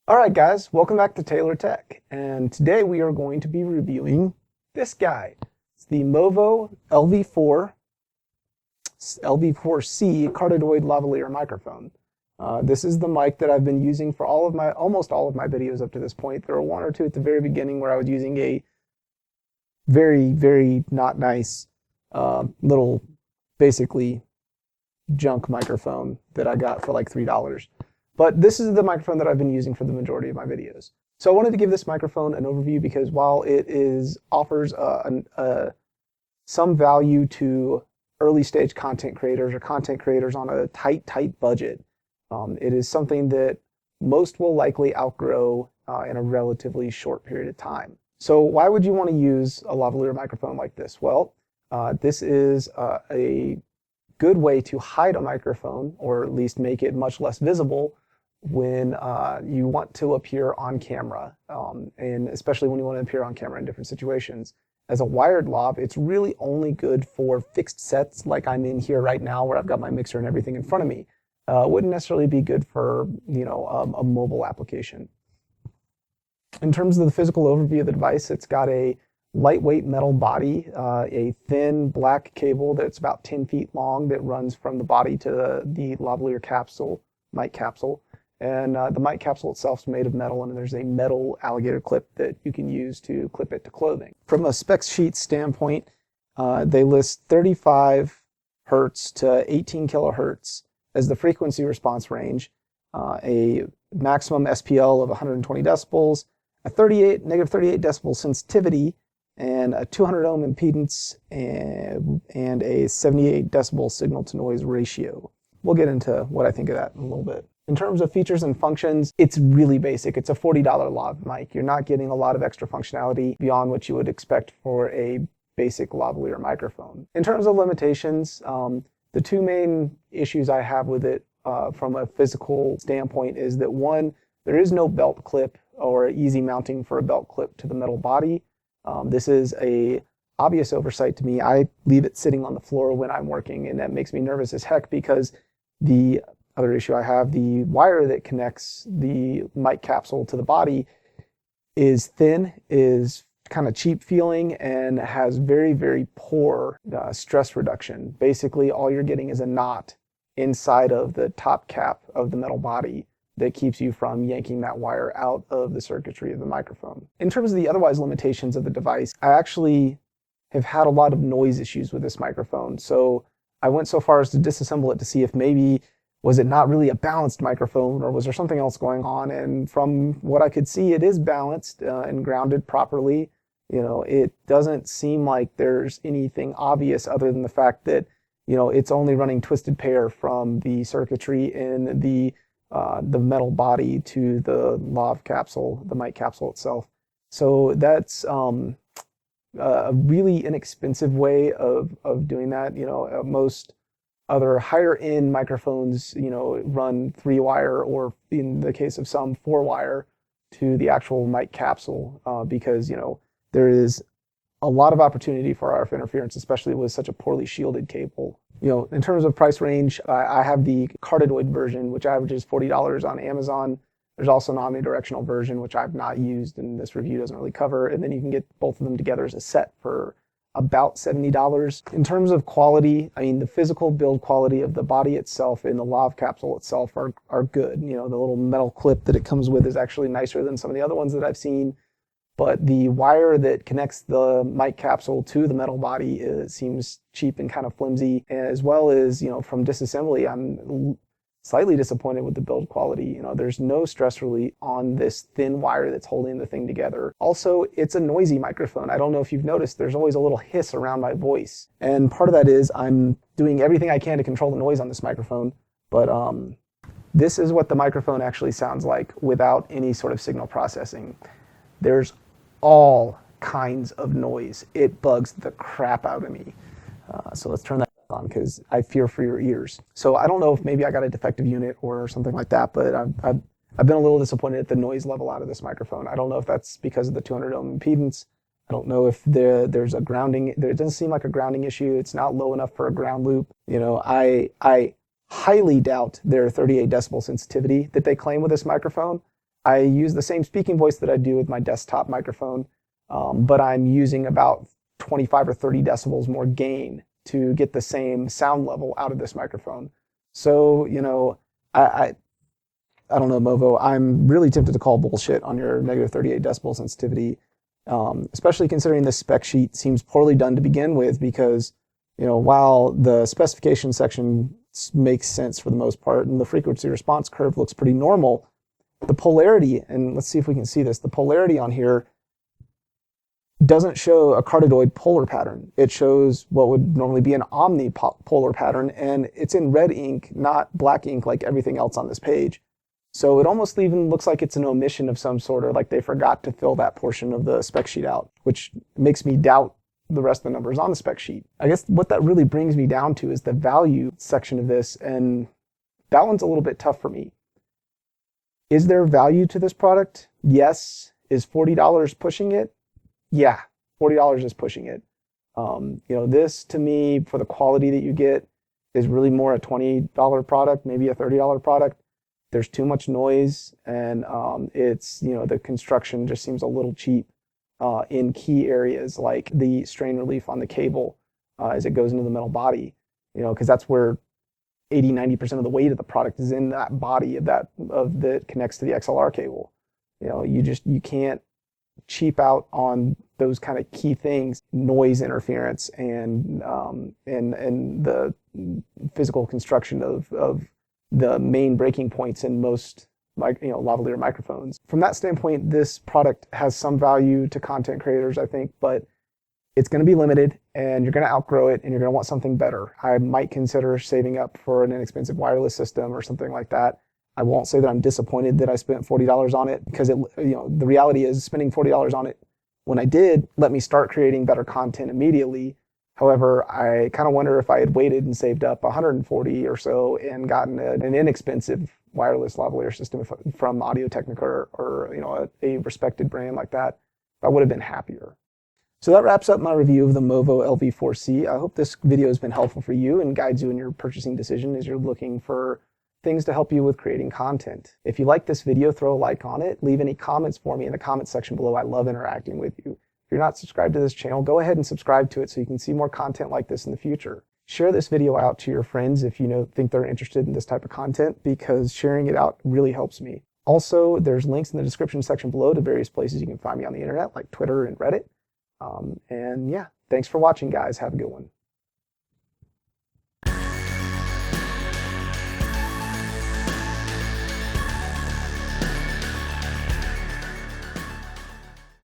Alright guys, welcome back to Taylor Tech, and today we are going to be reviewing this guy. It's the Movo LV4 LV4C cardioid lavalier microphone. This is the mic that I've been using for almost all of my videos up to this point. There were one or two at the very beginning where I was using a very not nice little basically junk microphone that I got for like $3. But this is the microphone that I've been using for the majority of my videos. So I wanted to give this microphone an overview because while it offers some value to early stage content creators or content creators on a tight budget, it is something that most will likely outgrow in a relatively short period of time. So why would you want to use a lavalier microphone like this? Well, this is a good way to hide a microphone, or at least make it much less visible when you want to appear on camera, and especially when you want to appear on camera in different situations. As a wired lav, it's really only good for fixed sets like I'm in here right now, where I've got my mixer and everything in front of me. Wouldn't necessarily be good for a mobile application. In terms of the physical overview of the device, it's got a lightweight metal body, a thin black cable that's about 10 feet long that runs from the body to the lavalier capsule, mic capsule. And the mic capsule itself is made of metal, and there's a metal alligator clip that you can use to clip it to clothing. From a spec sheet standpoint, they list 35 hertz to 18 kilohertz as the frequency response range, a maximum SPL of 120 decibels, a negative 38 decibel sensitivity, and a 200 ohm impedance, and a 78 decibel signal to noise ratio. We'll get into what I think of that in a little bit. In terms of features and functions, it's really basic. It's a $40 lav mic. You're not getting a lot of extra functionality beyond what you would expect for a basic lavalier microphone. In terms of limitations, the two main issues I have with it from a physical standpoint is that, one, there is no belt clip or easy mounting for a belt clip to the metal body. This is a obvious oversight to me. I leave it sitting on the floor when I'm working, and that makes me nervous as heck because the other issue I have, the wire that connects the mic capsule to the body is thin, is kind of cheap feeling, and has very poor stress reduction. Basically, all you're getting is a knot inside of the top cap of the metal body that keeps you from yanking that wire out of the circuitry of the microphone. In terms of the otherwise limitations of the device, I actually have had a lot of noise issues with this microphone. So I went so far as to disassemble it to see if maybe was it not really a balanced microphone, or was there something else going on? And from what I could see, it is balanced and grounded properly. It doesn't seem like there's anything obvious other than the fact that, it's only running twisted pair from the circuitry in the metal body to the lav capsule, the mic capsule itself. So that's a really inexpensive way of doing that. Most other higher end microphones, run 3-wire, or in the case of some 4-wire to the actual mic capsule, because, there is a lot of opportunity for RF interference, especially with such a poorly shielded cable. In terms of price range, I have the cardioid version, which averages $40 on Amazon. There's also an omnidirectional version, which I've not used and this review doesn't really cover. And then you can get both of them together as a set for about $70. In terms of quality, I mean, the physical build quality of the body itself and the lav capsule itself are good. The little metal clip that it comes with is actually nicer than some of the other ones that I've seen. But the wire that connects the mic capsule to the metal body seems cheap and kind of flimsy, as well as, from disassembly, I'm slightly disappointed with the build quality. There's no stress relief on this thin wire that's holding the thing together. Also, it's a noisy microphone. I don't know if you've noticed, there's always a little hiss around my voice. And part of that is I'm doing everything I can to control the noise on this microphone, but this is what the microphone actually sounds like without any sort of signal processing. There's all kinds of noise. It bugs the crap out of me. So let's turn that on, because I fear for your ears. So I don't know if maybe I got a defective unit or something like that, but I've been a little disappointed at the noise level out of this microphone. I don't know if that's because of the 200 ohm impedance. I don't know if there's a grounding. It doesn't seem like a grounding issue. It's not low enough for a ground loop. I highly doubt their 38 decibel sensitivity that they claim with this microphone. I use the same speaking voice that I do with my desktop microphone, but I'm using about 25 or 30 decibels more gain to get the same sound level out of this microphone. So, you know, I don't know, Movo, I'm really tempted to call bullshit on your negative 38 decibel sensitivity, especially considering this spec sheet seems poorly done to begin with because, you know, while the specification section makes sense for the most part and the frequency response curve looks pretty normal, the polarity, and let's see if we can see this, the polarity on here doesn't show a cardioid polar pattern. It shows what would normally be an omnipolar pattern, and it's in red ink, not black ink like everything else on this page. So it almost even looks like it's an omission of some sort, or like they forgot to fill that portion of the spec sheet out, which makes me doubt the rest of the numbers on the spec sheet. I guess what that really brings me down to is the value section of this, and that one's a little bit tough for me. Is there value to this product? Yes. Is $40 pushing it? Yeah, $40 is pushing it. You know, this to me, for the quality that you get, is really more a $20 product, maybe a $30 product. There's too much noise, and it's, you know, the construction just seems a little cheap in key areas like the strain relief on the cable as it goes into the metal body, you know, because that's where 80-90% of the weight of the product is in that body that connects to the XLR cable. You know, you can't cheap out on those kind of key things, noise interference and the physical construction of the main breaking points in most lavalier microphones. From that standpoint, this product has some value to content creators, I think, but it's going to be limited and you're going to outgrow it and you're going to want something better. I might consider saving up for an inexpensive wireless system or something like that. I won't say that I'm disappointed that I spent $40 on it, because the reality is spending $40 on it when I did let me start creating better content immediately. However, I kind of wonder if I had waited and saved up $140 or so and gotten an inexpensive wireless lavalier system from Audio-Technica or you know, a respected brand like that, I would have been happier. So that wraps up my review of the Movo LV4C. I hope this video has been helpful for you and guides you in your purchasing decision as you're looking for things to help you with creating content. If you like this video, throw a like on it. Leave any comments for me in the comment section below. I love interacting with you. If you're not subscribed to this channel, go ahead and subscribe to it so you can see more content like this in the future. Share this video out to your friends if you think they're interested in this type of content, because sharing it out really helps me. Also, there's links in the description section below to various places you can find me on the internet, like Twitter and Reddit. And yeah, thanks for watching, guys. Have a good one.